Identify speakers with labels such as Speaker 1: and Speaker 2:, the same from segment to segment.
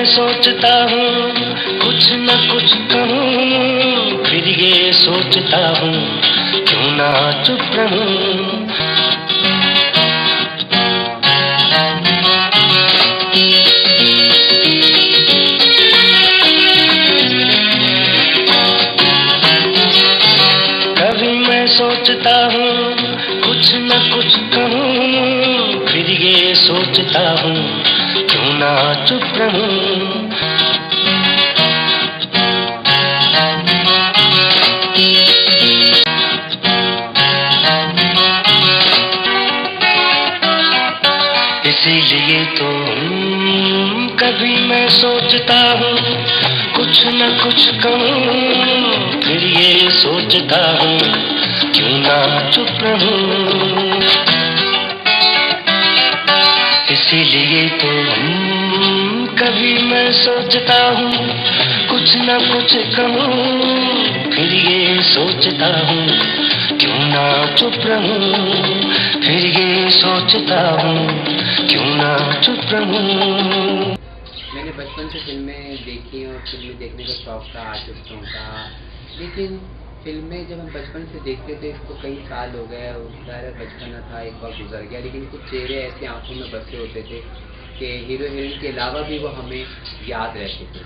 Speaker 1: सोचता हूँ कुछ न कुछ कहूँ, फिर ये सोचता हूँ क्यों ना चुप रहूँ। कभी मैं सोचता हूँ कुछ न कुछ कहूँ, फिर ये सोचता हूँ क्यों ना चुप रहूँ। इसीलिए तो कभी मैं सोचता हूँ कुछ न कुछ कहूँ, फिर ये सोचता हूँ क्यों ना चुप रहूँ। इसीलिए तो कभी मैं सोचता हूँ कुछ न कुछ कहूँ, फिर ये सोचता हूँ क्यों ना चुप रहूँ। फिर ये सोचता हूँ क्यों ना चुप रहूँ।
Speaker 2: मैंने बचपन से फिल्में देखी और फिल्में देखने का शौक था आर्टिस्टों का, लेकिन फिल्में जब हम बचपन से देखते थे तो कई साल हो गए, सारा बचपना था एक बार गुजर गया, लेकिन कुछ चेहरे ऐसे आंखों में बसे होते थे कि हीरो हीरोइन के अलावा भी वो हमें याद रहते थे,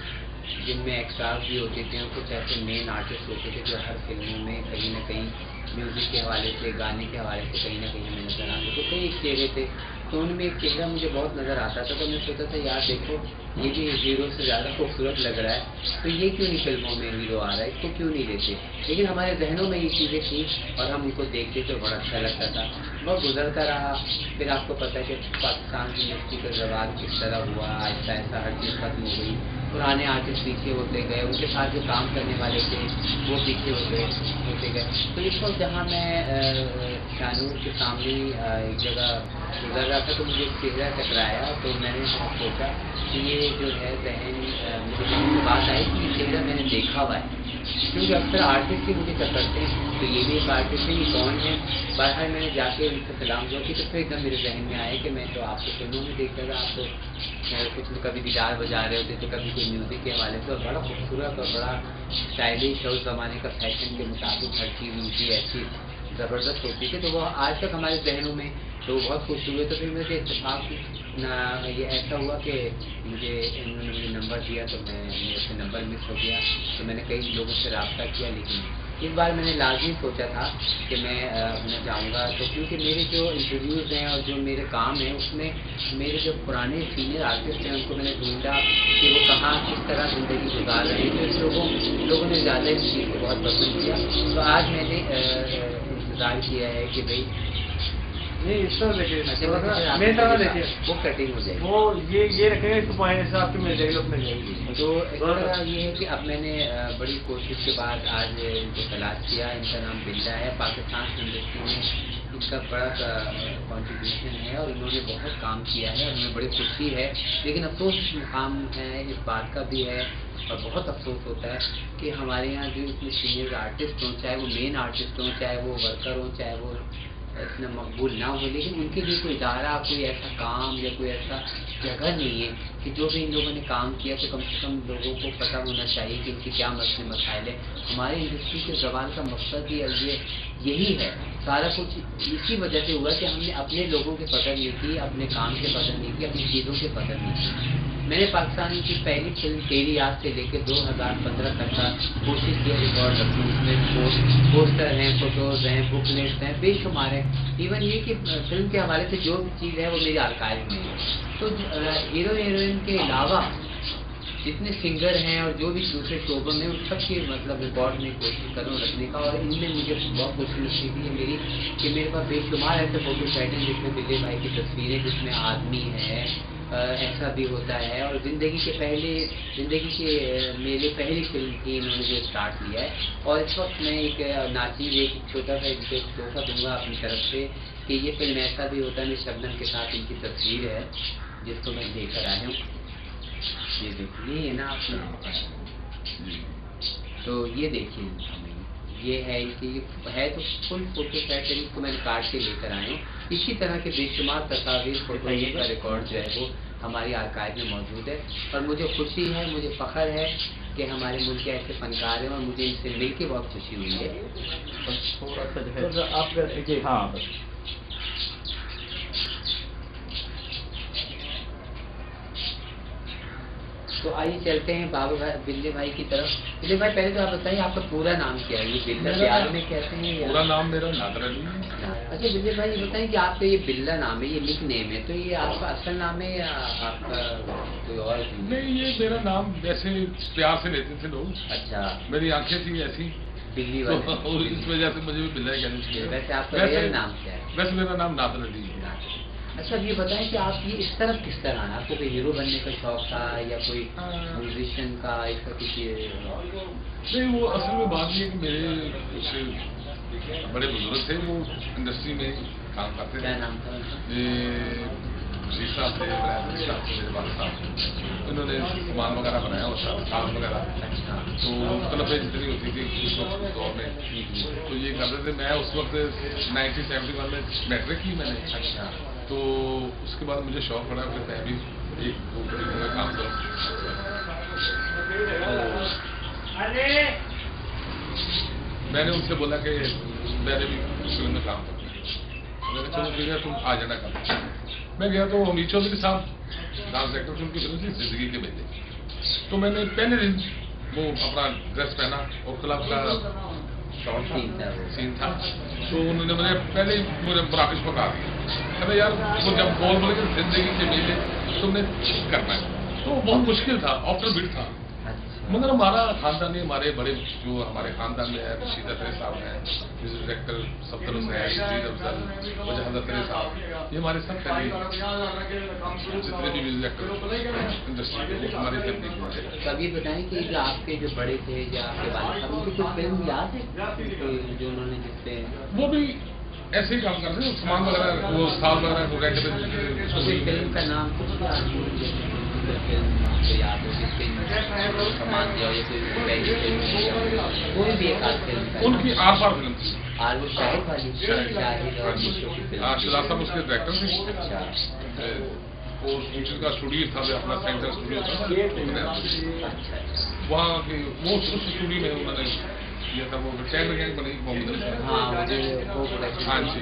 Speaker 2: जिनमें एक्स्ट्रास भी होते थे और कुछ ऐसे मेन आर्टिस्ट होते थे जो हर फिल्मों में कहीं ना कहीं म्यूज़िक के हवाले से, गाने के हवाले से कहीं ना कहीं हमें नज़र आते थे। कई चेहरे थे, तो उनमें एक चेहरा मुझे बहुत नज़र आता था, तो मैं सोचा था यार देखो ये भी हीरो से ज़्यादा खूबसूरत लग रहा है, तो ये क्यों नहीं फिल्मों में हीरो आ रहा है, इसको क्यों नहीं लेते। लेकिन हमारे जहनों में ये चीज़ें थी और हम उनको देखते तो बड़ा अच्छा लगता था। बहुत गुजरता रहा, फिर आपको पता है कि पाकिस्तान की इंडस्ट्री का जवाब किस तरह हुआ, आहिस्ता आहिस्ता हर चीज़ खत्म हो गई, पुराने आर्टिस्ट पीछे होते गए, उनके साथ जो काम करने वाले थे वो पीछे होते गए। तो इस वक्त जहाँ मैं शाहनूर के सामने एक जगह गुजर रहा था तो मुझे एक चेहरा टकराया, तो मैंने सोचा कि ये जो है जहन मुझे बात आई कि ये चेहरा मैंने देखा हुआ है, क्योंकि अक्सर आर्टिस्ट ही मुझे टकरते हैं, तो ये भी एक आर्टिस्ट है, ये कौन है। बाहर मैंने जाके उनसे सलाम किया कि तो फिर एकदम मेरे जहन में आया कि मैं तो आपको फिल्मों में देखता था, आप तो कुछ कभी गिटार बजा रहे होते तो कभी कोई म्यूज़िक के हवाले से, और बड़ा खूबसूरत और बड़ा स्टाइलिश और उस ज़माने का फैशन के मुताबिक हर चीज़ उनकी ऐसी ज़बरदस्त होती थी, तो वो आज तक हमारे जहनों में तो बहुत खुश हुए। तो फिर मुझे इत्तेफाक ना ये ऐसा हुआ कि मुझे इन्होंने मुझे नंबर दिया, तो मेरे से नंबर मिस हो गया, तो मैंने कई लोगों से रब्ता किया, लेकिन इस बार मैंने लाजमी सोचा था कि मैं उन्हें जाऊँगा, तो क्योंकि मेरे जो इंटरव्यूज़ हैं और जो मेरे काम हैं उसमें मेरे जो पुराने सीनियर आर्टिस्ट हैं उनको मैंने ढूंढा कि वो कहाँ किस तरह ज़िंदगी गुजार रहे हैं, तो लोगों ने ज़्यादा इस चीज़ को बहुत पसंद किया। तो आज मैंने इंतज़ार किया है कि भाई
Speaker 3: नहीं इस तरह देखिए,
Speaker 2: मेरी तरह देखिए वो कटिंग हो जाएगी,
Speaker 3: वो ये रखेंगे इसको पॉइंट से आपकी मिल जाएगी, लोग मिल जाएगी।
Speaker 2: तो इस तरह ये है कि अब मैंने बड़ी कोशिश के बाद आज इनको तलाश किया। इनका नाम बिल्ला है, पाकिस्तान की इंडस्ट्री में इसका बड़ा कंट्रीब्यूशन है और इन्होंने बहुत काम किया है और हमें बड़ी खुशी है। लेकिन अफसोस मुकाम है इस बात का भी है और बहुत अफसोस होता है कि हमारे यहाँ जो इतने सीनियर आर्टिस्ट हों, चाहे वो मेन आर्टिस्ट हों, चाहे वो वर्कर हों, चाहे वो इतना मकबूल ना हो, लेकिन उनके लिए कोई इदारा, कोई ऐसा काम या कोई ऐसा जगह नहीं है कि जो भी इन लोगों ने काम किया तो कम से कम लोगों को पता होना चाहिए कि इनके क्या मसले मसाइल है। हमारी इंडस्ट्री के जवान का मकसद ही यही है, सारा कुछ इसी वजह से हुआ कि हमने अपने लोगों की कदर नहीं की, अपने काम की कदर नहीं की, अपनी चीज़ों की कदर नहीं की। मैंने पाकिस्तान की पहली फिल्म तेरी याद से लेकर 2015 तक का कोशिश किया रिकॉर्ड रखूँ, उसमें पोस्टर हैं, फोटोज़ हैं, बुकलेट्स हैं, बेशुमार हैं। इवन ये कि फिल्म के हवाले से जो भी चीज़ है वो मेरे आर्काइव में है। तो हीरो हीरोइन के अलावा जितने सिंगर हैं और जो भी दूसरे शोबों में उन सबके मतलब रिकॉर्ड में कोशिश करूँ रखने का, और इनमें मुझे बहुत खुशी नसीबी है मेरी कि मेरे पास बेशुमार ऐसे फोटो सेट हैं जिसमें बिल्ले भाई की तस्वीरें, जिसमें आदमी है, ऐसा भी होता है। और ज़िंदगी के मेरी पहली फिल्म थी इन्होंने जो स्टार्ट लिया है, और इस वक्त मैं एक नाचीज एक छोटा सा इनको एक तोहफा दूंगा अपनी तरफ से कि ये फिल्म ऐसा भी होता है। शबनम के साथ इनकी तस्वीर है जिसको मैं लेकर आया हूँ, ये देखिए, ये ना आपने, तो ये देखिए ये है इनकी है तो फुल फोटो सेट है, इसको मैंने काट के लेकर आया हूँ। इसी तरह के बेशुमार तस्वीर फोटो का रिकॉर्ड जो है वो हमारी आर्काइव में मौजूद है। और मुझे खुशी है, मुझे फ़ख्र है कि हमारे मुल्क के ऐसे फनकार हैं और मुझे इनसे मिल के बहुत खुशी हुई है। बस थोड़ा सा जो है
Speaker 3: आप जी हाँ
Speaker 2: तो आइए चलते हैं बाबू भाई बिल्ले भाई की तरफ। बिल्ले भाई पहले तो आप बताइए आपका पूरा नाम क्या है? ये बिल्ला प्यार में कहते हैं या?
Speaker 4: पूरा नाम मेरा नादर अली है।
Speaker 2: अच्छा बिल्ले भाई ये बताइए कि आपका ये बिल्ला नाम है, ये निक नेम है, तो ये आपका असल नाम है या आपका कोई और?
Speaker 4: नहीं, ये मेरा नाम वैसे प्यार से लेते थे लोग।
Speaker 2: अच्छा,
Speaker 4: मेरी आंखें थी ऐसी
Speaker 2: बिल्ली
Speaker 4: तो
Speaker 2: वाले।
Speaker 4: इस वजह से मुझे भी बिल्ला ही कहना चाहिए।
Speaker 2: वैसे आपका रियल नाम क्या है?
Speaker 4: वैसे मेरा नाम नादर अली है।
Speaker 2: अच्छा अब ये बताएं कि आप ये इस तरफ किस तरह आए? आपको कोई हीरो बनने का शौक था या कोई म्यूजिशियन का इसका किसी?
Speaker 4: नहीं, वो असल में बात ये है कि मेरे कुछ बड़े बुजुर्ग थे, वो इंडस्ट्री में काम करते थे।
Speaker 2: क्या नाम था उनका?
Speaker 4: ये जी साहब थे, मेरे वाले साहब, इन्होंने सामान वगैरह बनाया होता सामान वगैरह।
Speaker 2: अच्छा,
Speaker 4: तो तलबें जितनी होती थी उस वक्त उस दौर में, तो ये करते थे। मैं उस वक्त 1971 में मैट्रिक की मैंने।
Speaker 2: अच्छा,
Speaker 4: तो उसके बाद मुझे शौक पड़ा कि मैं भी एक दो तरीके का काम करूँ। मैंने उनसे बोला कि मैंने भी फिल्म में काम करना है। मैंने चलो ठीक है, तुम आ जाना काम। मैं गया तो अमीर चौधरी साहब डांस एक्टर थे, उनकी फिल्म थी जिंदगी के बेटे। तो मैंने पहले दिन वो अपना ड्रेस पहना और क्लब का सीन था। तो उन्होंने मुझे पहले ही मुझे मुराकिश पका दिया, कहते यार वो जब बोल बोले कि जिंदगी के मेले तुमने करना है, तो बहुत मुश्किल था, आफ्टर बीट था। मगर हमारा खानदानी, हमारे बड़े जो हमारे खानदान में है, रशीद अतरे साहब हैं, म्यूजिक डायरेक्टर सफदर हुसैन, अजीज अफजल, वजहत अतरे साहब, ये हमारे सब फैमिली जितने भी म्यूजिक डायरेक्टर इंडस्ट्री के वो हमारी फैमिली के हैं।
Speaker 2: तो अब ये बताएं कि जो आपके जो बड़े थे या आपके वालिद साहब, उनकी कुछ फिल्म याद है जो उन्होंने जिसपे?
Speaker 4: वो भी ऐसे ही काम करते हैं, सामान वगैरह वो साल वगैरह को रेंट पे
Speaker 2: कोई फिल्म का नाम कुछ फिल्म आपको याद हो जिसपे सामान दिया हो या कोई पहली फिल्म, कोई भी एक आध फिल्म का?
Speaker 4: उनकी आर पार फिल्म थी।
Speaker 2: और वो शाहिद वाली शाहिद और दूसरों की फिल्म?
Speaker 4: हाँ, शिदा साहब उसके डायरेक्टर थे।
Speaker 2: अच्छा,
Speaker 4: वो उनका स्टूडियो था, अपना सेंटर स्टूडियो था वहाँ के, वो उस स्टूडियो में उन्होंने किया था। वो टैग गैंग बनी मोहम्मद अली साहब।
Speaker 2: हाँ मुझे वो
Speaker 4: हाँ जी,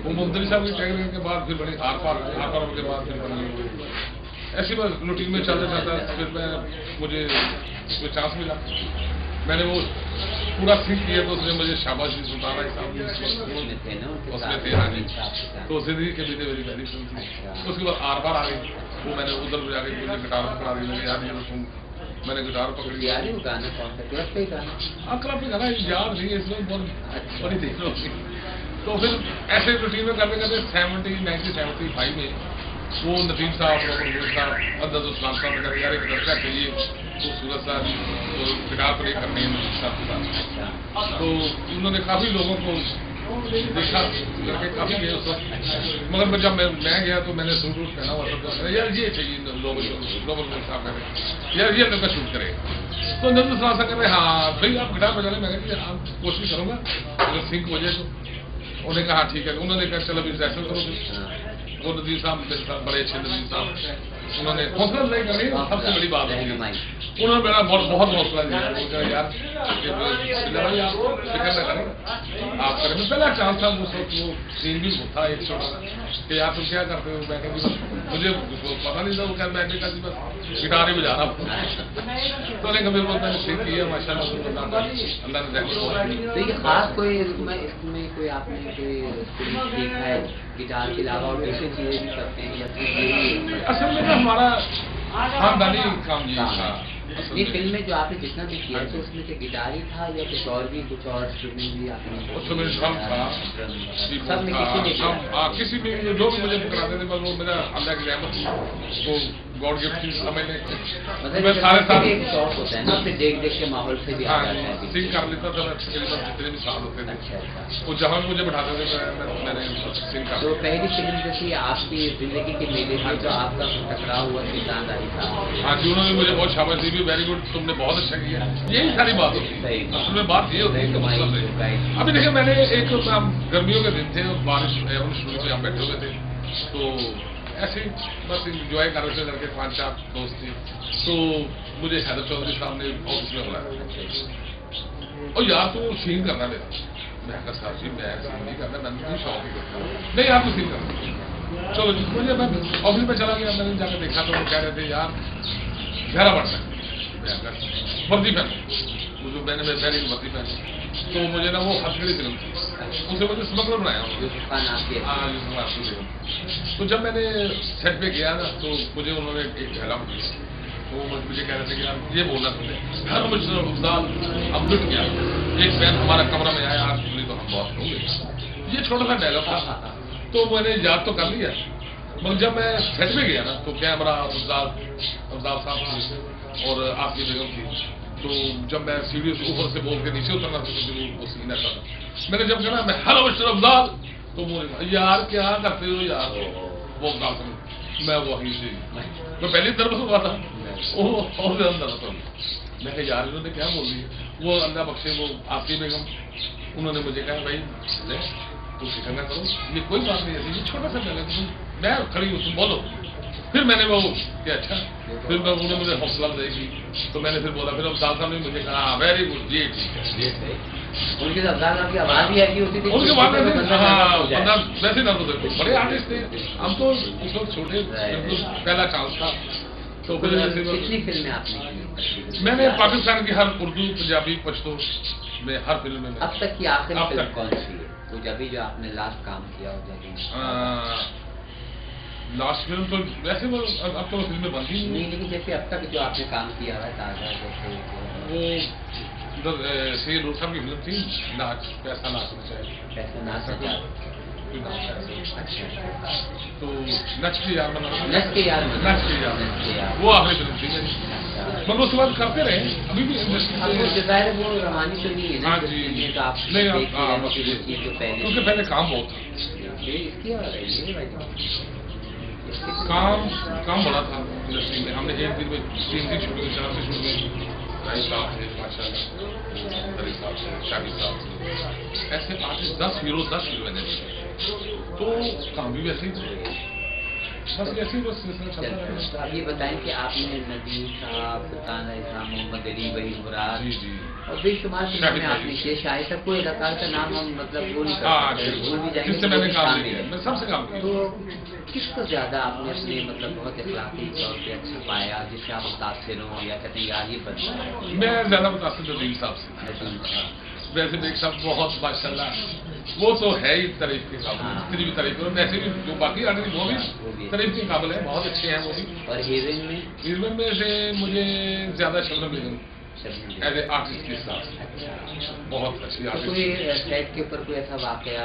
Speaker 4: वो मोहम्मद अली साहब की टैग गैंग के बाद फिर बनी आर पार के बाद फिर बनी। ऐसी बस रूटीन में चलता चलता फिर मुझे कोई चांस मिला, मैंने वो पूरा सीख किया। तो उसने मुझे शाबाशी सुल्ताना साहब उसमें थे। हाँ जी, तो जिंदगी के बीते मेरी पहली फिल्म थी। उसके बाद आर पार आ गई, वो मैंने उधर जाके मुझे गिटार पकड़ा दी। मैंने याद नहीं तुम, मैंने गिटार पकड़ी।
Speaker 2: यार वो गाना कौन सा? क्लब पे गाना?
Speaker 4: हाँ, क्लब पे गाना याद नहीं है, इसमें बहुत बड़ी देर होगी। तो फिर ऐसे रूटीन में करते करते 1975 में वो नदीम साहब, अब्दुल इस्लाम साहब ने कहा यार एक लड़का चाहिए खूबसूरत सा तो गिटार प्ले करने हैं नदीम साहब के साथ। तो उन्होंने काफ़ी लोगों को देखा, लड़के काफ़ी गए उस वक्त। मगर जब मैं गया तो मैंने सूट वूट पहना हुआ था, यार ये चाहिए लोगों साहब कहते यार ये लड़का शूट करेगा। तो नदीम साहब कह रहे हाँ भाई आप गिटार बजा लें। मैं कहती आप कोशिश करूँगा अगर सिंक हो जाए तो। उन्होंने कहा ठीक है। उन्होंने कहा चलो अभी रिहर्सल करो। वो नदीम साहब मेरे साथ बड़े अच्छे नदीम साहब, उन्होंने हौसला अफजाई करनी सबसे बड़ी बात है। उन्होंने मेरा बहुत हौसला दिया यार भाई आप फिक्र न करें, आप करें। मैं पहला चांस था उस वक्त, वो सीन भी था एक छोटा कि यार तुम क्या करते हो? मैं कहती बस मुझे पता नहीं था। वो क्या मैं कहती बस गिटार ही बजा रहा हूँ। तो उन्हें कभी मैंने सीख किया माशाल्लाह, अल्लाह ने।
Speaker 2: तो ये खास कोई इसमें कोई आपने कोई सीखा है गिटार के अलावा और दूसरी चीजें भी करते हैं या फिर?
Speaker 4: असल में हमारा खानदानी काम ये था।
Speaker 2: ये फिल्म में जो आपने जितना भी किया तो उसमें से गिटार ही था या कुछ और भी इंस्ट्रूमेंट भी आपने?
Speaker 4: उसमें ड्रम था,
Speaker 2: सब में
Speaker 4: किसी भी जो भी मुझे कराते थे, वो मेरा अल्लाह की रहमत वो गॉड गिफ्ट थी समझने।
Speaker 2: मतलब सारे एक शौक होता है ना, फिर देख देख के माहौल से भी आ जाता है।
Speaker 4: सिंग कर लेता था मैं जितने भी साल होते थे। वो जहाँ भी मुझे बैठाते थे मैंने सिंग कर।
Speaker 2: तो पहली फिल्म जैसी आपकी जिंदगी के मेले में जो आपका टकराव हुआ सिद्धांत अली साहब,
Speaker 4: हाँ जी, उन्होंने मुझे बहुत शाबाशी दी, वेरी गुड, तुमने बहुत अच्छा किया। यही सारी बात होती है, उसमें बात ये होती है। अभी देखिए मैंने एक गर्मियों के दिन थे, बारिश शुरू में हम बैठे हुए थे, तो ऐसे ही बस इंजॉय कर रहे थे, लड़के 5-4 दोस्त थे। तो मुझे हैदर चौधरी साहब ने ऑफिस में बुलाया, और यार तू सीन करना मेरा। मैं कहा साहब जी मैं सीन नहीं करना, मैं नहीं शौक ही करता हूँ। नहीं आप तो सीन करना। चलो जी, मुझे मैं ऑफिस में चला गया, मैंने जाकर देखा तो वो कह रहे थे यार गहरा बढ़ता है। मैं कहा वर्दी पहनो, मुझे मैंने वर्दी पहनी। तो मुझे ना वो हथकड़ी फिल्म थी, उसे मुझे स्मगलर बनाया उन्होंने। हाँ, तो जब मैंने सेट पे गया ना तो मुझे उन्होंने एक डायलॉग दिया, तो मुझे कह रहे थे कि यार ये बोलना तुमने हर मुश्किल अब लुट गया, एक फैन हमारा कमरा में आया, आज बोली तो हम बहुत होंगे। ये छोटा सा डायलॉग था, तो मैंने याद तो कर लिया, मगर जब मैं सेट पे गया ना तो कैमरा अब्दाल साहब और आपकी बेगम थी। तो जब मैं सीढ़ी से ऊपर से बोल के नीचे उतरना था तो जरूर वो सीन ऐसा था। मैंने जब कहा मैं हेलो मिस्टर अब्दाल, तो बोले यार क्या करते हो यार, वो अब्दाल मैं वहीं से मैं पहले तरफ हुआ था, वो और अंदर था। मैं कहा यार इन्होंने क्या बोल दिया। वो अल्लाह बख्शे वो आपकी बेगम, उन्होंने मुझे कहा भाई तू फिक्र ना करो, ये कोई बात नहीं है, ये छोटा सा पहले मैं खड़ी हूँ, तुम बोलो। फिर मैंने वो क्या अच्छा, फिर मैं उन्होंने मुझे हौसला देगी, तो मैंने फिर बोला, फिर अब्दाल साहब ने मुझे कहा वेरी गुड, ये ठीक है।
Speaker 2: उनके अब्दाल साहब की आवाज भी ऐसी होती थी,
Speaker 4: उनके बाद में बंदा वैसे नर्वस होते, बड़े आर्टिस्ट थे, हम तो उस वक्त छोटे, पहला चांस था। तो फिर
Speaker 2: कितनी फिल्में आपने?
Speaker 4: मैंने पाकिस्तान की हर उर्दू, पंजाबी, पश्तो में हर फिल्म में।
Speaker 2: अब तक की आखिरी फिल्म कौन सी है? तो जब भी जो आपने लास्ट काम किया हो, जब
Speaker 4: लास्ट फिल्म तो वैसे वो अब तो फिल्में बनती
Speaker 2: नहीं, लेकिन जैसे अब तक जो आपने काम किया है ताजा, जैसे
Speaker 4: वो सैयद नूर साहब की फिल्म थी नाच, पैसा नाचना चाहिए,
Speaker 2: पैसा नाचना चाहिए।
Speaker 4: तो नच के यार मना, वो आखिरी फिल्म थी मेरी, मगर उसके बाद करते रहे अभी भी
Speaker 2: इंडस्ट्री। वो रवानी तो नहीं है ना?
Speaker 4: हाँ जी, नहीं उसके पहले काम बहुत था, काम बड़ा था इंडस्ट्री में। हमने एक दिन में 3 शूटिंग, 4 शूटिंग, राई साहब थे, माशाल्लाह, शाहिद साहब, ऐसे 8-10 हीरो मैंने, तो काम भी वैसे ही बस ऐसे ही बस चलता रहा।
Speaker 2: तो आप ये बताएं कि आपने नदीम साहब, सुल्तान इस्लाम, मोहम्मद अली, वहीद मुराद और बेशुमार फिल्मों में आपने किया, शायद तक कोई अदाकार का नाम हम मतलब वो नहीं कर सकते, भूल भी जाएंगे,
Speaker 4: जिससे मैंने काम किया, मैं सबसे काम किया।
Speaker 2: तो किसको ज्यादा आपने अपने मतलब बहुत अखलाकी तौर पे अच्छा पाया, जिससे आप मुतासिर हो या कहते हैं यार ये बनता है?
Speaker 4: मैं ज्यादा मुतासिर नदीम साहब से। वैसे देख साहब बहुत माशाल्लाह, वो तो है ही तारीफ के काबिल, इतनी भी तारीफ करो, वैसे भी जो बाकी आर्टिस्ट वो भी तारीफ के काबिल है, बहुत अच्छे हैं वो भी।
Speaker 2: और हीरोइन
Speaker 4: में से मुझे ज्यादा शबनम बेगम एज ए आर्टिस्ट के साथ बहुत अच्छी आर्टिस्ट।
Speaker 2: कोई सेट के ऊपर कोई ऐसा वाकया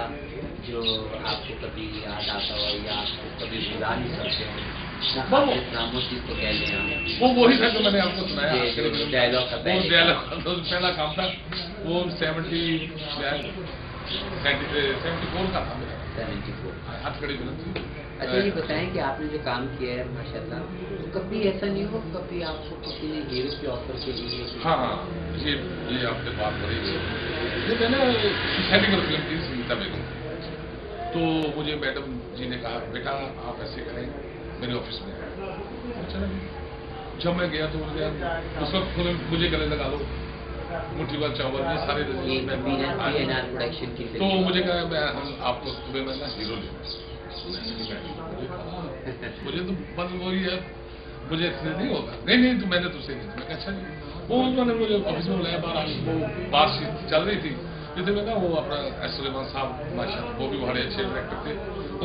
Speaker 2: जो आपको कभी याद आता हो या आपको कभी भुला नहीं सकते, चीज को कह लें
Speaker 4: वो वही था जो मैंने आपको सुनाया,
Speaker 2: डायलॉग का
Speaker 4: पहला काम था वो 74 का था मेरा,
Speaker 2: 74
Speaker 4: हथकड़ी फिल्म थी।
Speaker 2: अच्छा ये बताएं कि आपने जो काम किया है माशाल्लाह, तो कभी ऐसा नहीं हो कभी आपको किसी ने हीरो के ऑफर के लिए?
Speaker 4: हाँ, ये आपने बात करी, ये मैंने सोसाइटी फिल्म थी सुनीता बेगम, तो मुझे मैडम जी ने कहा बेटा आप ऐसे करें मेरे ऑफिस में। अच्छा जब मैं गया तो उस वक्त मुझे गले लगा लो, मुट्ठी भर चावल, ये सारे
Speaker 2: प्रोडक्शन की,
Speaker 4: तो मुझे कहा मैं आपको तुम्हें मैं ना हीरो लेना, मुझे तो बस वही है, मुझे इसलिए नहीं होगा, नहीं तो मैंने तुझसे नहीं। मैं अच्छा जी, वो उन्होंने मुझे ऑफिस में बुलाया, वो बातचीत चल रही थी, जैसे मैं ना वो अपना सुलेमान साहब माशाल्लाह वो भी बड़े अच्छे डायरेक्टर थे,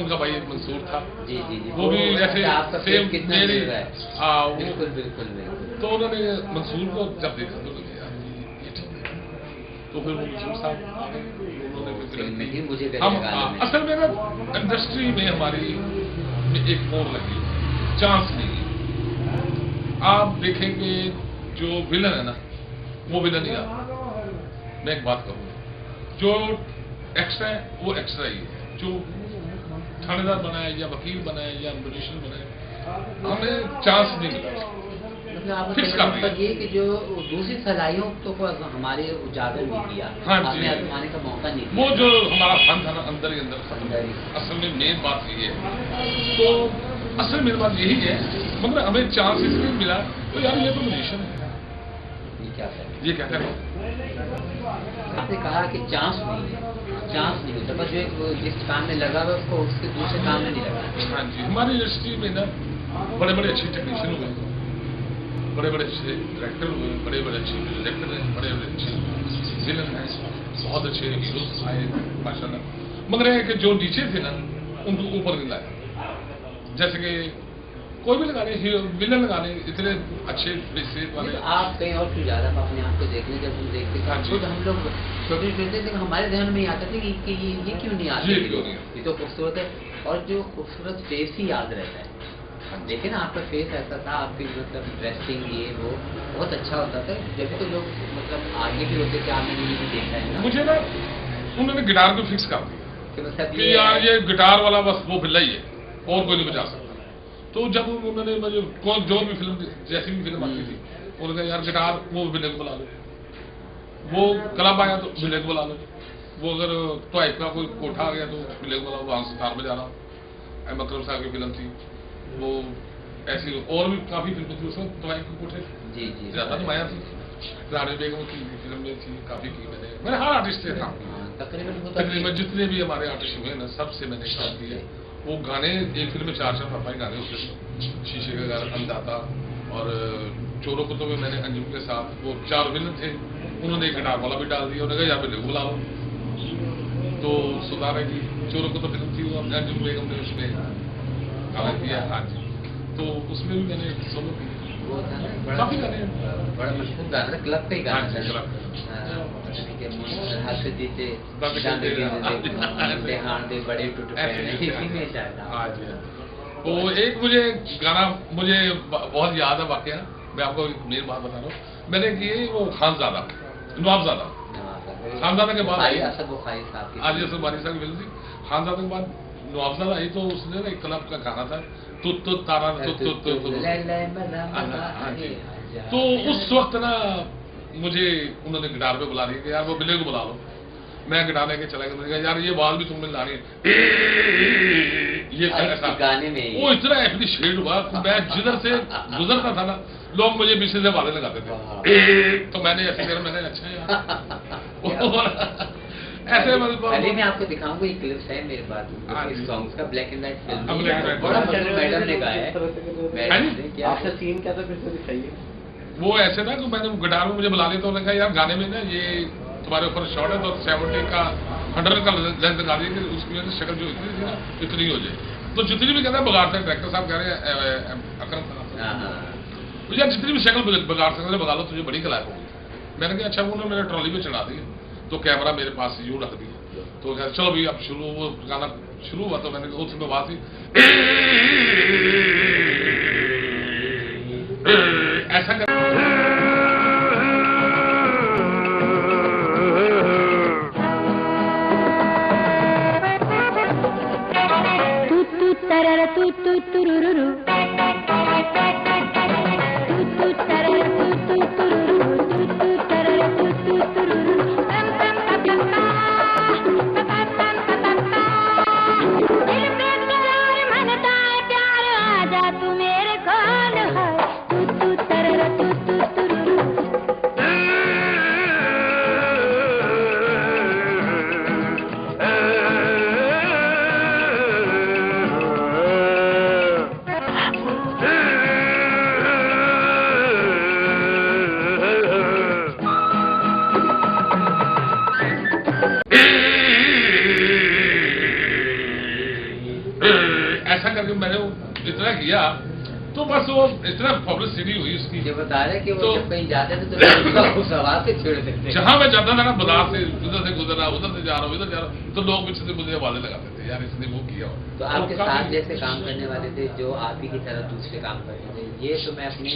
Speaker 4: उनका भाई मंसूर था,
Speaker 2: जी
Speaker 4: वो भी ऐसे सेम मेरी
Speaker 2: बिल्कुल।
Speaker 4: तो उन्होंने मंसूर को जब देखा तो लगे यार ये ठीक है, तो फिर वो मंसूर साहब आ गए, उन्होंने हम असल में ना इंडस्ट्री में हमारी एक मोड़ लगी, चांस नहीं। आप देखेंगे जो विलन है ना वो विलन ही आता। मैं एक बात कहूँ, जो एक्स्ट्रा है वो एक्स्ट्रा ही है, जो थानेदार बनाए या वकील बनाए या म्यूजिशियन बनाए, हमें चांस नहीं मिला।
Speaker 2: मतलब आपका ये कि जो दूसरी सलाहियतों को हमारे उजागर नहीं दिया, हमें आजमाने का मौका नहीं दिया,
Speaker 4: वो जो हमारा फन था ना अंदर ही अंदर खत्म। असल में मेन बात ये है, तो असल मेरी बात यही है, मगर हमें चांस इसलिए मिला तो यार ये तो म्यूजिशियन है,
Speaker 2: ये क्या करें?
Speaker 4: ये क्या करें।
Speaker 2: आपने कहा कि चांस नहीं होता, बस जो एक जिस काम में लगा हुआ उसको उसके दूसरे काम में नहीं लगा।
Speaker 4: हाँ जी, हमारी इंडस्ट्री में ना बड़े बड़े अच्छे टेक्नीशियन हुए, बड़े बड़े अच्छे डायरेक्टर हुए, बड़े बड़े अच्छे डायरेक्टर हैं, बड़े बड़े अच्छे विलन हैं, बहुत अच्छे हीरोज आए माशाल्लाह, मगर है कि जो नीचे थे ना उनको ऊपर नहीं लाया। जैसे कि कोई भी लगाने विलन लगाने इतने अच्छे पैसे वाले।
Speaker 2: आप कहीं और क्यों ज्यादा अपने आप को देखने, जब हम देखते
Speaker 4: हाँ
Speaker 2: थे
Speaker 4: जी।
Speaker 2: खुद हम लोग छोटे छोटे थे, हमारे ध्यान में आता था कि ये क्यों नहीं आता,
Speaker 4: ये क्यों नहीं?
Speaker 2: ये तो खूबसूरत है, और जो खूबसूरत फेस ही याद रहता है। देखिए ना, आपका फेस ऐसा था, आपकी मतलब ड्रेसिंग ये वो बहुत अच्छा होता था, जब तो लोग मतलब आगे भी होते थे, आपने ये भी देखा है ना।
Speaker 4: मुझे ना उन्होंने गिटार को फिक्स कर दिया
Speaker 2: कि मतलब
Speaker 4: कि यार ये गिटार वाला बस वो बिल्ला ही है और कोई नहीं बजा सकता। तो जब उन्होंने मुझे जो भी फिल्म जैसी भी फिल्म आती थी उन्होंने कहा यार गिटार वो बिल्ले को बुला लो, वो क्लब आया तो बिल्ले को बुला लो, वो अगर ट्वाइप का कोई कोठा आ गया तो बिल्ले को बुला लो, वहाँ से तार बजा रहा। एम अकरम साहब की फिल्म थी वो, ऐसी और भी काफी फिल्में थी उसमें ट्वाइप के कोठे
Speaker 2: जी जी
Speaker 4: ज्यादा तो माया थी, रानी बेगम की फिल्म में थी, काफी की मैंने हर आर्टिस्ट से काम किया। तकरीबन जितने भी हमारे आर्टिस्ट हुए ना सबसे मैंने काम किया। वो गाने एक फिल्म में 4 5 गाने होते थे, शीशे का गाना अंदाता और चोरों को तो में मैंने अंजुम के साथ वो 4 विलन थे, उन्होंने एक गिटार वाला भी डाल दिया, उन्होंने कहा यहाँ पे लोग बुला लो। तो सुधार है कि चोरों को तो फिल्म थी वो अंजुम बेगम ने उसमें गाना किया। हाँ जी, तो उसमें भी मैंने सोलो की,
Speaker 2: वो था ना
Speaker 4: काफी गाने
Speaker 2: बड़ा मशहूर गाना, क्लब का ही गाना
Speaker 4: हाँ जी,
Speaker 2: था।
Speaker 4: क्लब
Speaker 2: हंसती थे दे बड़े टूट इसी में शायद।
Speaker 4: हाँ जी। तो एक मुझे गाना मुझे बहुत याद है वाकया, मैं आपको मेरी बात बता रहा हूँ। मैंने की वो खानजादा नवाबजादा, खानजादा के बाद आई
Speaker 2: असद बुखारी साहब की,
Speaker 4: आज असद बुखारी साहब की फिल्म थी। खानजादा के बाद नवाबजादा आई तो उसने ना एक क्लब का गाना था तुत तारा तुत। तो उस वक्त ना मुझे उन्होंने गिटार पे बुला दिया कि यार वो बिल्ले को बुला लो। मैं गिटार लेके चला गया, मैंने कहा यार ये आवाज भी तुमने लानी है, ये ऐसा
Speaker 2: गाने में
Speaker 4: वो इतना एप्रिशिएट हुआ। मैं जिधर से गुजरता था ना लोग मुझे पीछे से वाले लगाते थे, तो मैंने ऐसे करा, मैंने अच्छा यार ऐसे
Speaker 2: पहले मैं आपको दिखाऊंगा एक क्लिप्स है मेरे पास सॉन्ग्स का, ब्लैक एंड व्हाइट फिल्म, बड़ा मशहूर मैडम ने गाया है। क्या सीन क्या था फिर से दिखाइए।
Speaker 4: वो ऐसे था कि मैंने गिटार में मुझे बुला लिया तो उन्होंने कहा यार गाने में ना ये तुम्हारे ऊपर शॉट है तो 70 का 100 का लेंथ लगा दी कि उसकी वजह से शक्ल जो इतनी थी ना इतनी हो जाए। तो जितनी भी कहते हैं बगाड़ सकते, डायरेक्टर साहब कह रहे हैं अकरम साहब तो यार जितनी भी शक्ल बगाड़ सकते बगा लो, तुझे बड़ी कलाक होगी। मैंने कहा अच्छा, उन्होंने मेरे ट्रॉली में चढ़ा दी तो कैमरा मेरे पास यूँ रख दिया, तो कहते चलो भाई अब शुरू, वो गाना शुरू हुआ तो मैंने उसमें बात थी ऐसा कर मैंने इतना किया तो बस वो इतना पब्लिसिटी हुई उसकी।
Speaker 2: ये बता रहे कि वो तो, जब कहीं जाते थे तो सवाल से छेड़ देते,
Speaker 4: जहाँ मैं जाता था ना बाजार से उधर से गुजर रहा, उधर से जा रहा हूँ, इधर जा रहा हूँ, तो लोग पीछे से मुझे हवाले लगाते थे यार इसने वो किया।
Speaker 2: तो आपके साथ जैसे काम करने वाले थे जो आप ही की तरह दूसरे काम करते थे, ये तो मैं अपनी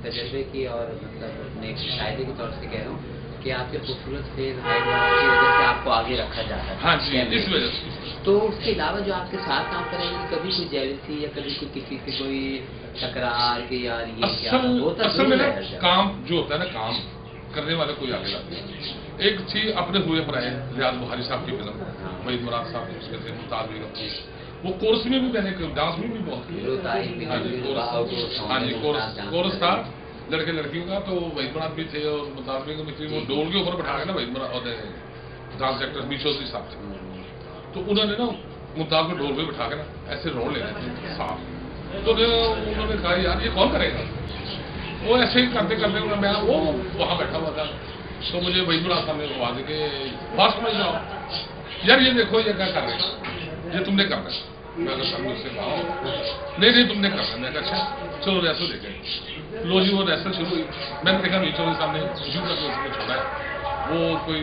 Speaker 2: तजर्बे की और मतलब अपने शायरी के तौर से कह रहा हूँ कि आपके खूबसूरत फेस हाइट की वजह से आपको आगे रखा जाता है।
Speaker 4: हाँ जी, इस वजह से।
Speaker 2: तो उसके अलावा जो आपके साथ काम करेंगे कभी कोई जेलसी या कभी कोई किसी से कोई तकरार के यार ये क्या होता
Speaker 4: असल में काम जो होता है ना, काम करने वाले कोई आगे लाते हैं। एक थी अपने हुए पराए रियाज बुखारी साहब की फिल्म, वही मुराद साहब उसमें थे, मुमताज बेगम थी, वो कोर्स में भी मैंने डांस में भी बहुत किया। हाँ जी, कोर्स था लड़के लड़कियों का। तो वही बरात भी थे और मुमताज बेगम भी थी। वो डोल के ऊपर बैठा के ना वही बरात डांस एक्टर बीचौधरी साहब थे। तो उन्होंने ना मुमताज को डोल पे बैठा के ना ऐसे रोड ले रहे थे साफ। तो उन्होंने कहा यार ये कौन करेगा। वो ऐसे ही करते करते मैं वो वहाँ बैठा हुआ था। तो मुझे वही बरात सामने आवाज के बात समझ जाओ यार, ये देखो ये क्या कर रहे हैं, ये तुमने करना है। मैं अगर सर मुझसे कहा नहीं तुमने करना है। मैं अच्छा चलो रेसल देखे। लो जी वो रेसल शुरू हुई। मैंने देखा नीचे सामने यूं करके उसने छोड़ा है। वो कोई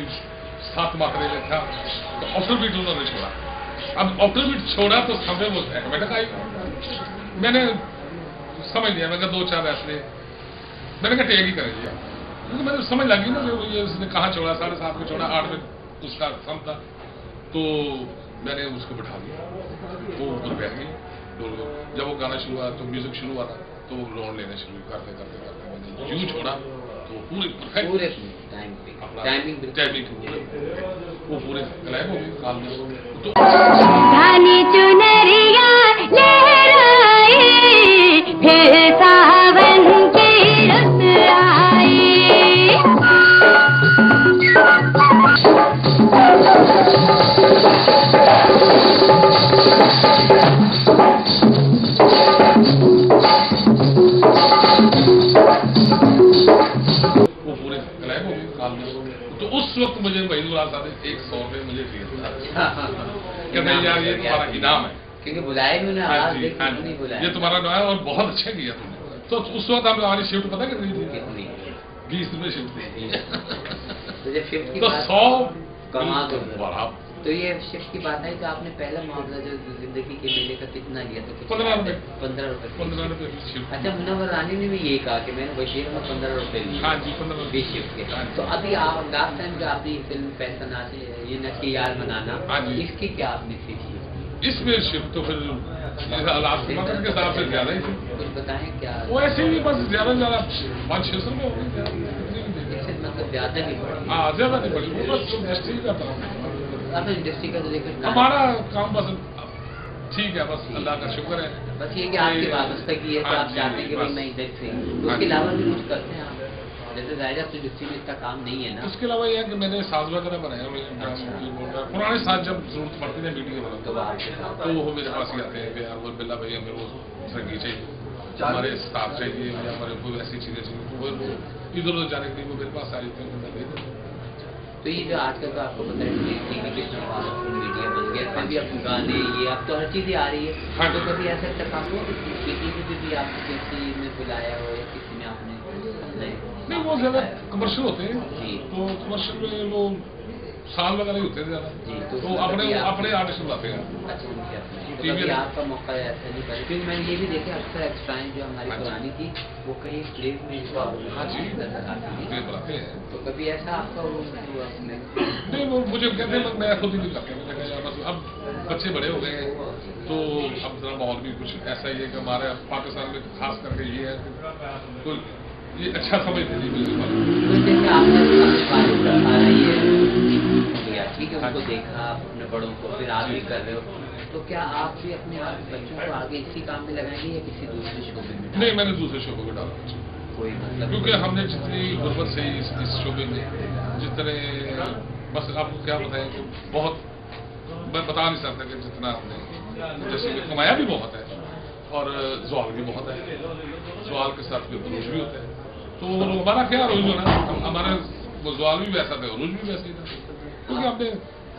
Speaker 4: 7 मात्रे में था। तो आफ्टर बीट उन्होंने छोड़ा। अब आफ्टर बीट छोड़ा तो सामने वो ऑटोमेटिक आई। मैंने समझ लिया। मैं कहा 2-4 रेसले मैंने कहा टेक ही करेंगे क्योंकि मैंने समझ लगी ना ये उसने कहाँ छोड़ा। 7:30 में छोड़ा, 8 में उसका सम था। तो मैंने उसको बिठा दिया। वो ऊपर बैठ गई। जब वो गाना शुरू हुआ तो म्यूजिक शुरू हुआ था। तो वो राउंड लेने शुरू करते करते करते मैंने यूं छोड़ा तो पूरे टाइमिंग वो पूरे क्लैप हो गई काल में। तो चुनरिया लहराई फिर सावन की रुत आई। तो उस वक्त मुझे वही बुला था 100 रुपये मुझे दिया था। कहते यार ये तुम्हारा इनाम है
Speaker 2: क्योंकि बुलाए भी ना।
Speaker 4: हाँ जी, ये तुम्हारा नाम है और बहुत अच्छा किया तुमने। तो उस वक्त हमारी शिफ्ट पता कितनी थी? 20 रुपये शिफ्ट थी। तो 100
Speaker 2: कमा दो
Speaker 4: बड़ा।
Speaker 2: तो ये शिफ्ट की बात है कि आपने पहला मुआवजा जो जिंदगी के मेले का कितना लिया था?
Speaker 4: 15 रुपये।
Speaker 2: 15 रुपये शिफ्ट। अच्छा, मुनव्वर रानी ने भी ये कहा कि मैंने बशीर में 15 रुपये लिए।
Speaker 4: हाँ जी, 15 रुपये
Speaker 2: शिफ्ट के। तो अभी आप लास्ट टाइम जो आपने फिल्म पैसा नाचे ये नक्की यार बनाना, इसकी क्या आपने सीखी?
Speaker 4: इसमें शिफ्ट तो फिर के हिसाब से ज्यादा ही थी।
Speaker 2: कुछ बताएं क्या?
Speaker 4: वो ऐसे ही बस ज्यादा 500-600 रुपये हो गए।
Speaker 2: मतलब ज्यादा नहीं पड़ी?
Speaker 4: हाँ ज्यादा नहीं पड़ी। वो बस इंडस्ट्री का था।
Speaker 2: अब इंडस्ट्री का तो देखो
Speaker 4: हमारा काम बस ठीक है, बस अल्लाह का शुक्र है।
Speaker 2: बस ये कि आपकी वाबस्ता की है तो आप चाहते हैं कि भाई मैं इधर से। उसके अलावा भी कुछ करते हैं आप? जैसे जायजा तो इंडस्ट्री में इसका काम नहीं है ना।
Speaker 4: उसके अलावा ये है कि मैंने साज वगैरह बनाया। पुराने साज जब जरूरत पड़ती है मीडिया में तो वो मेरे पास ही आते हैं कि यार वो बिल्ला भाई हमें वो संगीत चाहिए, हमारे स्टाफ चाहिए या हमारे कोई ऐसी चीज़ें चाहिए। तो वो इधर उधर जाने के लिए वो मेरे पास आ जाते हैं, मैं दे देता हूँ।
Speaker 2: तो ये जो आजकल तो आपको पता है टीवी कितना पावरफुल मीडिया बन गया, फिर भी अब गाने ये अब तो हर चीज़ें आ रही है।
Speaker 4: हाँ,
Speaker 2: तो कभी ऐसा तक आपको किसी में भी आपको किसी में बुलाया हो या किसी ने आपने
Speaker 4: नहीं वो ज़्यादा कमर्शियल होते हैं। तो कमर्शियल में वो साल वगैरह ही होते हैं ज़्यादा। तो अपने आर्टिस्ट बुलाते हैं।
Speaker 2: अच्छा, तो आपका मौका ऐसा नहीं पड़ा? क्योंकि मैंने ये भी देखा अक्सर एक्स्ट्राएं जो हमारी पुरानी थी वो कहीं प्लेस में
Speaker 4: बुलाते हैं।
Speaker 2: तो कभी ऐसा आपका
Speaker 4: नहीं वो मुझे कहते हैं मैं खुद ही नहीं करता। मैंने कहा यार बस अब बच्चे बड़े हो गए हैं तो अब जरा माहौल भी कुछ ऐसा ही है कि हमारे पाकिस्तान में खास करके ये है तो ये अच्छा समझ नहीं
Speaker 2: ठीक है। उनको देखा अपने बड़ों को, फिर आप भी कर रहे हो, तो क्या आप भी अपने बच्चों को आगे इसी काम में लगाएंगे या किसी दूसरे शोबे में?
Speaker 4: नहीं, मैंने दूसरे शोबे में डाला
Speaker 2: कोई मतलब,
Speaker 4: क्योंकि हमने जितनी गुर्बत से इस शोबे में जितने बस आपको क्या बताएं कि बहुत मैं बता नहीं सकता कि जितना हमने जैसे कमाया भी बहुत है और ज़वाल भी बहुत है। ज़वाल के साथ फिर रोज भी होते हैं। तो हमारा क्या रोज होना, हमारे वो ज़वाल भी वैसा था, रोज भी वैसे ही था। क्योंकि हमने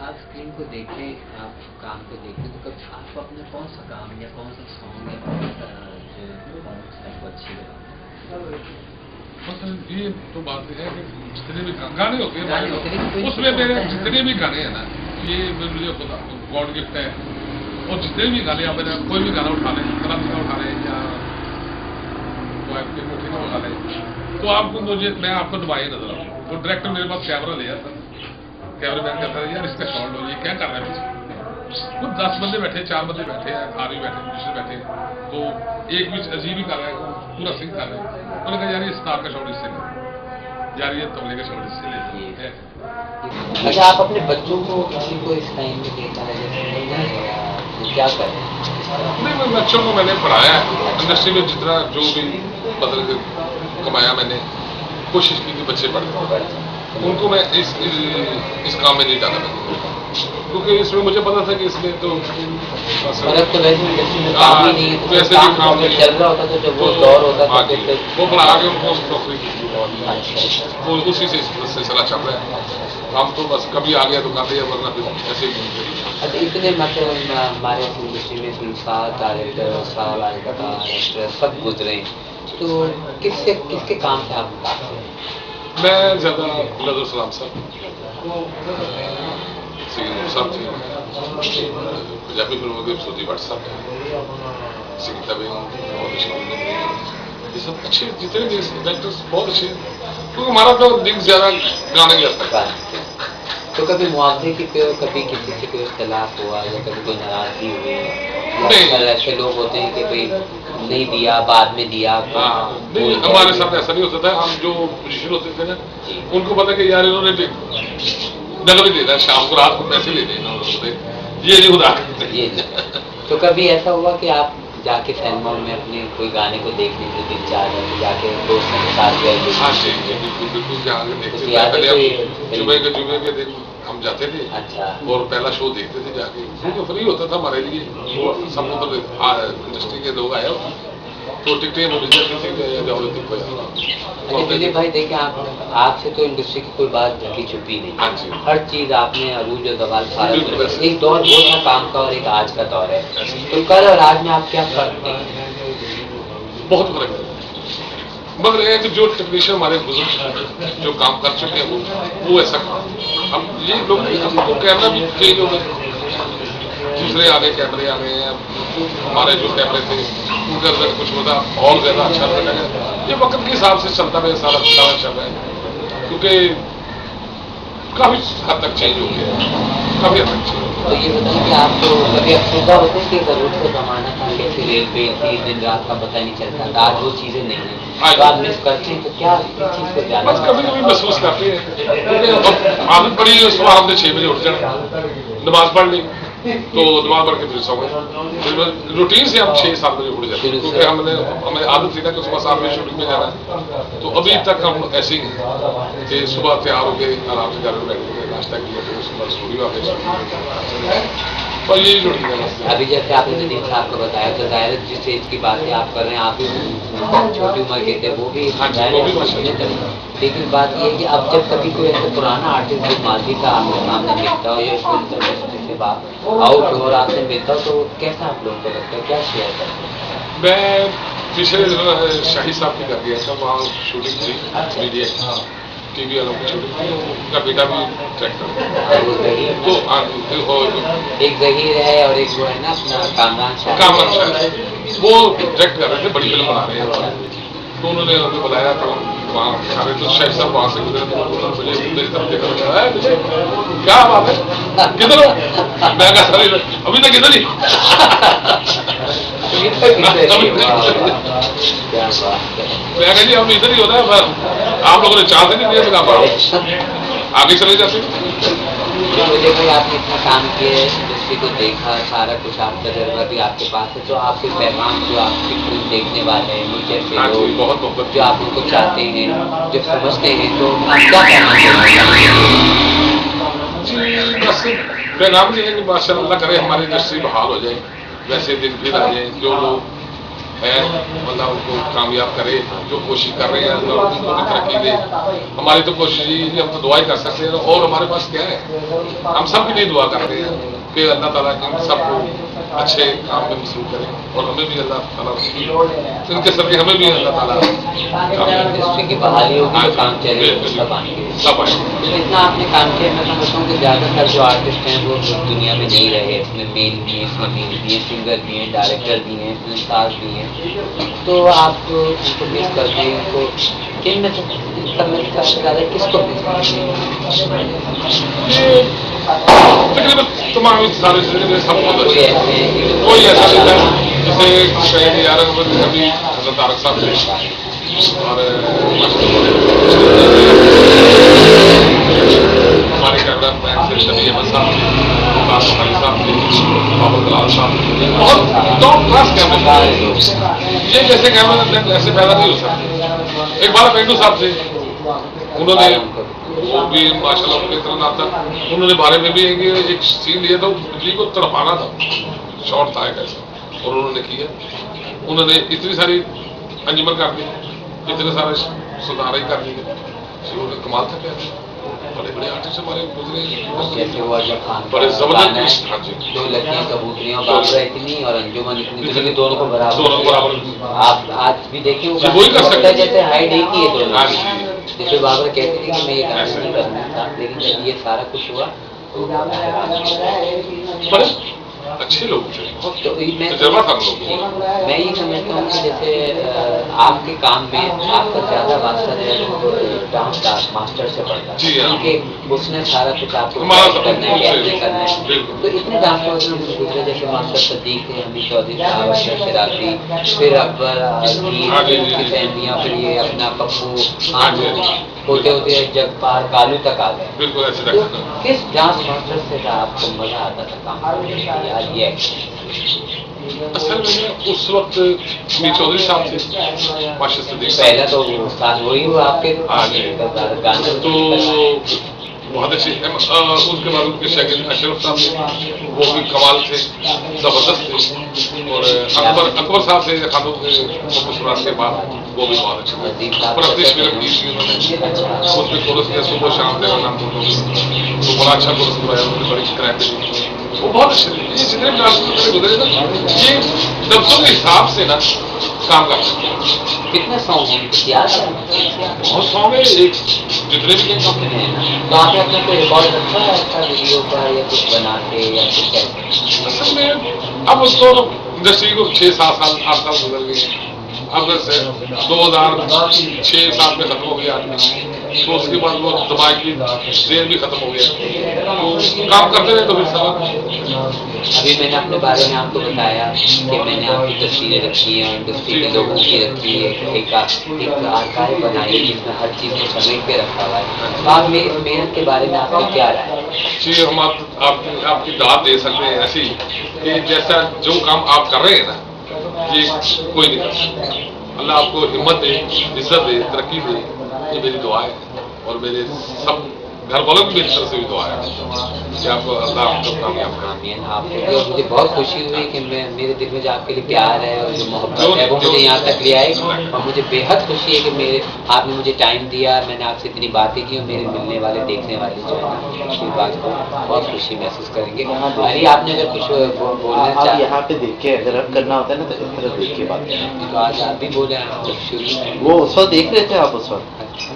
Speaker 2: आप स्क्रीन को देखें, आप काम को देखें, तो कभी आपको अपना कौन सा काम या कौन सा सॉन्ग या कौन सा आपको अच्छी लगा?
Speaker 4: मतलब ये तो बात है कि जितने भी गाने होते हैं उसमें मेरे जितने भी गाने हैं ना ये मुझे गॉड गिफ्ट है। और जितने भी गाने आप कोई भी गाना उठा लें, कलम का उठा लें या वो आपके मोटे का उठा लें तो आपको मैं आपको दुबाई नजर आऊँ। वो डायरेक्टर मेरे पास कैमरा ले आता, कैमरा मैन कहता है यार इसका शॉट लो, ये क्या कर रहे हैं? कुछ 10 बंदे बैठे, 4 बंदे बैठे हैं, आर्मी बैठे, दूसरे बैठे, तो एक बीच अजीब ही कर रहा है, पूरा सिंह कर रहे हैं। उन्होंने कहा यार ये स्टार का शॉट इससे ले, यार ये तबले का शॉट इससे ले।
Speaker 2: अच्छा, आप अपने बच्चों को किसी को इस टाइम में देखा है जैसे नहीं जाएगा क्या करें?
Speaker 4: नहीं, मैं बच्चों को मैंने पढ़ाया है इंडस्ट्री में, जितना जो भी मतलब कमाया मैंने, कोशिश की कि बच्चे पढ़ें। उनको मैं इस काम में नहीं डाला मैंने, क्योंकि इसमें मुझे पता था कि इसमें तो
Speaker 2: और अब तो वैसे इंडस्ट्री में काम ही नहीं है, तो
Speaker 4: वैसे
Speaker 2: काम
Speaker 4: भी काम
Speaker 2: जब चल रहा होता तो जब वो दौर होता था तो फिर
Speaker 4: वो पढ़ा के उनको नौकरी की,
Speaker 2: अच्छा।
Speaker 4: वो उसी से सिलसिला चल रहा है। हम तो बस कभी आ गया तो काफी है, वरना फिर ऐसे ही।
Speaker 2: अच्छा, इतने मतलब हमारे इंडस्ट्री में फिल्मसाज, डायरेक्टर, कलाकार, एक्ट्रेस सब गुजरे हैं, तो किसके काम से आप मुतासिर हैं?
Speaker 4: मैं ज़्यादा नज़र सलाम साहब, सिंगर साहब थे, पंजाबी फिल्मों के सूती भट्ट साहब थे, संगीता बेगम बहुत अच्छी, ये सब अच्छे जितने भी डायरेक्टर्स बहुत अच्छे, क्योंकि हमारा तो दिल ज़्यादा गाने करता है।
Speaker 2: तो कभी मुआवजे की कभी किसी से कोई इख्तलाफ हुआ या कभी कोई नाराजगी हुई, या ऐसे लोग होते हैं कि भाई नहीं दिया, बाद में दिया?
Speaker 4: नहीं, हमारे साथ ऐसा नहीं होता था। हम जो पोजीशन होते थे ना, उनको पता कि यार इन्होंने नगद ही देना है, शाम को रात को पैसे ले देना, ये नहीं उधार।
Speaker 2: तो कभी ऐसा हुआ कि आप जाके सिनेमा में अपने कोई गाने को देखने के लिए दिल चाह रहे थे, जाके दोस्तों के साथ गए?
Speaker 4: हाँ जी, बिल्कुल जाके देखते थे। पहले जुमे के दिन हम जाते थे। अच्छा। और पहला शो देखते थे जाके, क्योंकि फ्री होता था हमारे लिए, वो सब मतलब इंडस्ट्री के लोग आए तो टिकटें मिल जाती थी।
Speaker 2: अच्छा भाई देखिए, आपसे तो इंडस्ट्री की कोई बात ढकी छुपी नहीं।
Speaker 4: हाँ जी।
Speaker 2: हर चीज आपने अरूज और दवाल सारा, एक दौर वो था काम का और एक आज का दौर है, तो कल और आज में आप क्या फर्क देंगे?
Speaker 4: बहुत फर्क है, मगर एक जो टेक्नीशियन हमारे बुजुर्ग जो काम कर चुके हैं वो ऐसा काम, अब ये लोग हमको कैमरा भी चेंज हो गए, दूसरे आ गए कैमरे आ गए हैं। हमारे जो कैमरे थे उनका रिजल्ट कुछ होता और ज्यादा अच्छा लगा। ये वक्त के हिसाब से चलता है, सारा चल रहा है, क्योंकि काफी हद तक चेंज हो गया, काफी हद तक चेंज हो गया।
Speaker 2: तो ये बताइए कि आपको कभी अफसोसा होता है कि जरूरत का जमाना था, कैसे रेलवे थी, दिन रात का पता नहीं चलता था, आज वो चीजें नहीं है, तो आप मिस करते हैं, तो क्या इस चीज को ज्यादा?
Speaker 4: बस कभी कभी महसूस करते हैं, आदत पड़ी है, सुबह हमने 6 बजे उठ जाना, नमाज पढ़ ली, तो नमाज पढ़ के फिर सो गए। रूटीन से हम 6-7 बजे उठ जाते हैं, क्योंकि हमें आदत थी ना कि सुबह 7 बजे शूटिंग में जाना है। तो अभी तक हम ऐसे ही हैं कि सुबह तैयार होकर आराम से घर में बैठ के नाश्ता किया, फिर उसके बाद स्टूडियो आ गए, और यही रूटीन है।
Speaker 2: अभी जैसे आपने नदीम साहब को बताया, तो जाहिर जिस एज की बातें आप कर रहे हैं, आप भी छोटी उम्र के थे, वो भी लेकिन बात ये है कि अब जब कभी कोई ऐसा पुराना आर्टिस्ट जो माजी का आपके सामने मिलता हो या फिल्म से बात आउट हो और आपसे मिलता हो, तो कैसा आप लोगों को लगता है, क्या शेयर करते हैं?
Speaker 4: मैं पिछले शाही साहब की कर दिया था, वहाँ शूटिंग थी, मीडिया टीवी वालों की शूटिंग थी, उनका बेटा भी ट्रैक्टर, तो
Speaker 2: एक जहीर है और एक वो है ना अपना कामरान
Speaker 4: शाह, वो डायरेक्ट कर रहे थे, बड़ी फिल्म बना रहे हैं, तो उन्होंने हमें बुलाया, तो वहाँ सारे तो शाही साहब वहाँ से गुजरे, तो मुझे मेरी तरफ देखा, क्या बात है, किधर हो? मैं कहा सर अभी तक किधर ही मैं कहा जी हम इधर ही होता है, आप लोगों ने चाहते नहीं दिया, मैं आगे चले जाते।
Speaker 2: मुझे भाई आपने इतना काम किया, इंडस्ट्री को देखा, सारा कुछ आपका तजर्बा भी आपके पास है, तो आपके पैगाम जो आपकी फिल्म देखने वाले हैं, मुझे लोग
Speaker 4: बहुत
Speaker 2: जो आप उनको चाहते हैं, जो समझते हैं, तो आप क्या कहना चाहेंगे?
Speaker 4: बस पैगाम ये है कि माशाअल्लाह करे हमारी इंडस्ट्री बहाल हो जाए, वैसे दिन फिर आ जाए, जो लोग है मतलब उनको कामयाब करे, जो कोशिश कर रहे हैं तो उनको भी तरक्की दे। हमारी तो कोशिश ये हम तो दुआ ही कर सकते हैं, और हमारे पास क्या है, हम सब के लिए दुआ करते हैं कि अल्लाह ताला इन सबको अच्छे काम में मसरूफ करे, और हमें भी अल्लाह ताला इनके सबके हमें भी अल्लाह ताला
Speaker 2: इंडस्ट्री की बहाली होगी, तो काम चलेगा, सब आएंगे। इतना आपने काम किया, मैं समझता हूँ कि ज़्यादातर जो आर्टिस्ट हैं वो दुनिया में नहीं रहे, इसमें मेल भी हैं, फीमेल भी हैं, सिंगर भी हैं, डायरेक्टर भी हैं, फिल्मसाज भी हैं, तो आप उनको मिस करते हैं, उनको किन में सबसे ज़्यादा किसको मिस करते हैं?
Speaker 4: तकरीबन तमाम सारे सब कोई ऐसा नहीं था जिसे यार अभी हज़रत तारक साहब थे, और हमारे कैमरा मैन से शबी अहमद साहब थे, साहब थे, बाबर दलाल साहब थे, ऐसे कैमरामैन ऐसे पैदा नहीं हो सकते। एक बार पेंडू साहब थे, उन्होंने वो भी माशाल्लाह उनके तरह ना था, उन्होंने बारे में भी एक सीन लिया था, बिजली को तड़पाना था, शॉर्ट था एक ऐसा, और उन्होंने किया। उन्होंने इतनी सारी अंजुमन कर दी, इतने सारे सुधार ही कर दिए, उन्होंने कमाल था क्या। बड़े बड़े आर्टिस्ट हमारे गुजरे,
Speaker 2: जैसे वो अजब खान
Speaker 4: बड़े
Speaker 2: का
Speaker 4: जबरदस्त।
Speaker 2: गाना है,
Speaker 4: हाँ जी,
Speaker 2: दो लड़कियां कबूतरियां, बाबरा इतनी और अंजुमन इतनी, लेकिन दोनों को
Speaker 4: दोनों
Speaker 2: बराबर।
Speaker 4: बराबर।
Speaker 2: आप आज भी देखें वो
Speaker 4: जी, वही कर सकते हैं।
Speaker 2: जैसे हाइड एक ही है दोनों
Speaker 4: हाँ
Speaker 2: की।
Speaker 4: जी।
Speaker 2: जैसे बाबरा कहती थी कि मैं ये गाना नहीं करना था, लेकिन जब ये सारा कुछ हुआ तो
Speaker 4: बड़े अच्छे लोग थे,
Speaker 2: तो मैं
Speaker 4: तजर्बा था हम लोगों को।
Speaker 2: मैं ये समझता हूँ कि जैसे आपके काम में आपका ज्यादा वास्ता जो है वो डांस मास्टर से पड़ता है,
Speaker 4: जी हाँ।
Speaker 2: क्योंकि उसने सारा कुछ आपको
Speaker 4: हमारा
Speaker 2: guide करना है, कैसे करना है।
Speaker 4: बिल्कुल।
Speaker 2: तो इतने डांस मास्टर गुजरे, जैसे मास्टर सदीक थे, हमीद चौधरी साहब, अशरफ शराफी, फिर अकबर
Speaker 4: हाँ जी, जी, जी।
Speaker 2: सैनिया, फिर ये अपना पप्पू,
Speaker 4: हाँ जी।
Speaker 2: होते होते जगपाल कालू तक आ गए।
Speaker 4: बिल्कुल ऐसे
Speaker 2: तो
Speaker 4: रखा था।
Speaker 2: किस डांस मास्टर से आपको मजा आता था काम करने में, यार ये
Speaker 4: असल में उस वक्त हमीद चौधरी साहब थे, मास्टर सदीक
Speaker 2: पहला
Speaker 4: साहब,
Speaker 2: तो वो साथ वही हुआ आपके
Speaker 4: हाँ जी।
Speaker 2: गाने
Speaker 4: तो बहुत अच्छे। उसके बाद उनके शागिर्द अशरफ साहब थे, वो भी कमाल थे, जबरदस्त थे। और अकबर साहब थे खानों के मुस्कुराहट के बाद, वो भी बहुत अच्छे थे। परवरिश फिल्म की थी उन्होंने, उसमें कोरस किया, सुबह शाम तेरा नाम बोलो, तो बड़ा अच्छा कोरस कराया उन्होंने, बड़ी क्रैप दी, वो बहुत अच्छे थे। ये जितने भी डांस मेरे गुजरे ना, ये दर्शकों के हिसाब से ना काम करते हैं।
Speaker 2: कितने सॉन्ग हैं कुछ याद है?
Speaker 4: बहुत सॉन्ग है, एक जितने भी हैं
Speaker 2: कितने हैं ना? तो आपने अपना कोई रिकॉर्ड रखा है अच्छा वीडियो का, या कुछ बना के, या कुछ कैसे?
Speaker 4: असल में अब तो इंडस्ट्री को 6-7 साल 8 साल गुजर गए हैं। अब से 2006-7 में खत्म हो गया आदमी, तो उसके बाद वो दिमाग की जेल भी खत्म हो गया, तो काम करते रहे तो फिर सारा।
Speaker 2: अभी मैंने अपने बारे में आपको बताया कि मैंने आपकी तस्वीरें रखी हैं, इंडस्ट्री के लोगों की रखी है, एक आर्काइव बनाई है जिसमें हर चीज़ को समेट के रखा हुआ है। तो आप मेरी मेहनत के बारे में आपकी क्या राय है?
Speaker 4: जी, हम आपकी दाद दे सकते हैं ऐसी कि जैसा जो काम आप कर रहे हैं ना, ये कोई नहीं कर सकता। अल्लाह आपको हिम्मत दे, इज्जत दे, तरक्की दे, ये मेरी दुआ है। और मेरे सब घर वालों की मेरी तरफ से भी दुआ है कि आपको अल्लाह आपको कामयाब करे।
Speaker 2: आमीन। आपको जो मुझे बहुत खुशी हुई कि मेरे दिल में जो आपके लिए प्यार है और जो मोहब्बत है वो मुझे यहाँ तक ले आए, और मुझे बेहद खुशी है कि आपने मुझे टाइम दिया, मैंने आपसे इतनी बातें की, और मेरे मिलने वाले देखने वाले जो है ना इस बात को बहुत खुशी महसूस करेंगे। अली, आपने अगर कुछ बोलना
Speaker 5: आप
Speaker 2: चाहे
Speaker 5: यहाँ पे देख के, अगर अब करना होता है ना तो इस तरह देख के बात करें।
Speaker 2: तो आज आप भी बोले हैं शुरू में।
Speaker 5: वो उस वक्त देख रहे थे आप उस वक्त?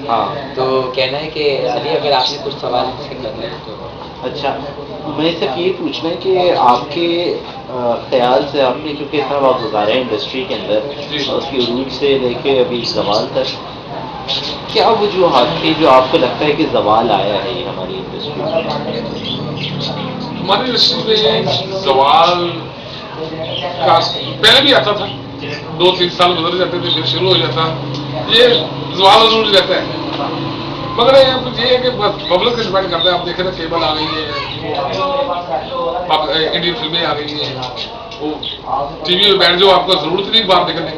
Speaker 5: हाँ।
Speaker 2: तो कहना है कि अली अगर आपने कुछ सवाल मुझसे करना है तो।
Speaker 5: अच्छा, मैं सिर्फ ये पूछना है कि आपके ख्याल से आपने क्योंकि इतना वक्त गुजारा है इंडस्ट्री के अंदर, उसकी उरूज से लेके अभी जवाल तक, क्या वजूहात थी जो आपको लगता है कि जवाल आया है ये हमारी इंडस्ट्री में?
Speaker 4: हमारी इंडस्ट्री में जवाल का पहले भी आता था, 2-3 साल गुजर जाते थे, फिर शुरू हो जाता, ये जवाल जरूर रहता है। मगर ये है कि पब्लिक से डिपेंड करता है। आप देखें ना, केबल आ गई है, इंडियन फिल्में आ गई हैं, वो टीवी में बैठ जाओ, आपको जरूरत नहीं बाहर निकलने की,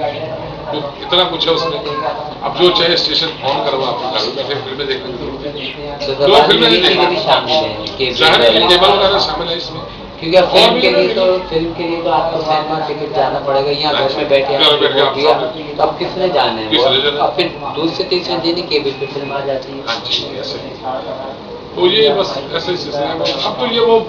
Speaker 4: तो इतना कुछ है उसमें। अब जो चाहे स्टेशन ऑन करो, आपको घर में बैठे फिल्में देखने की जरूरत है,
Speaker 2: तो
Speaker 4: जो फिल्में नहीं
Speaker 2: भी
Speaker 4: देखना
Speaker 2: शामिल है,
Speaker 4: जाहिर है कि केबल वगैरह शामिल है इसमें।
Speaker 2: क्योंकि अब फिल्म के लिए तो आपको सिनेमा टिकट जाना पड़ेगा, यहाँ घर में बैठे आपको दिया, तो अब किसने जाना है वो, अब फिर दूसरे तीसरे दिन केबल पे फिल्म आ जाती है।
Speaker 4: हाँ जी, ऐसे। तो ये बस ऐसे सिलसिले में अब तो ये वो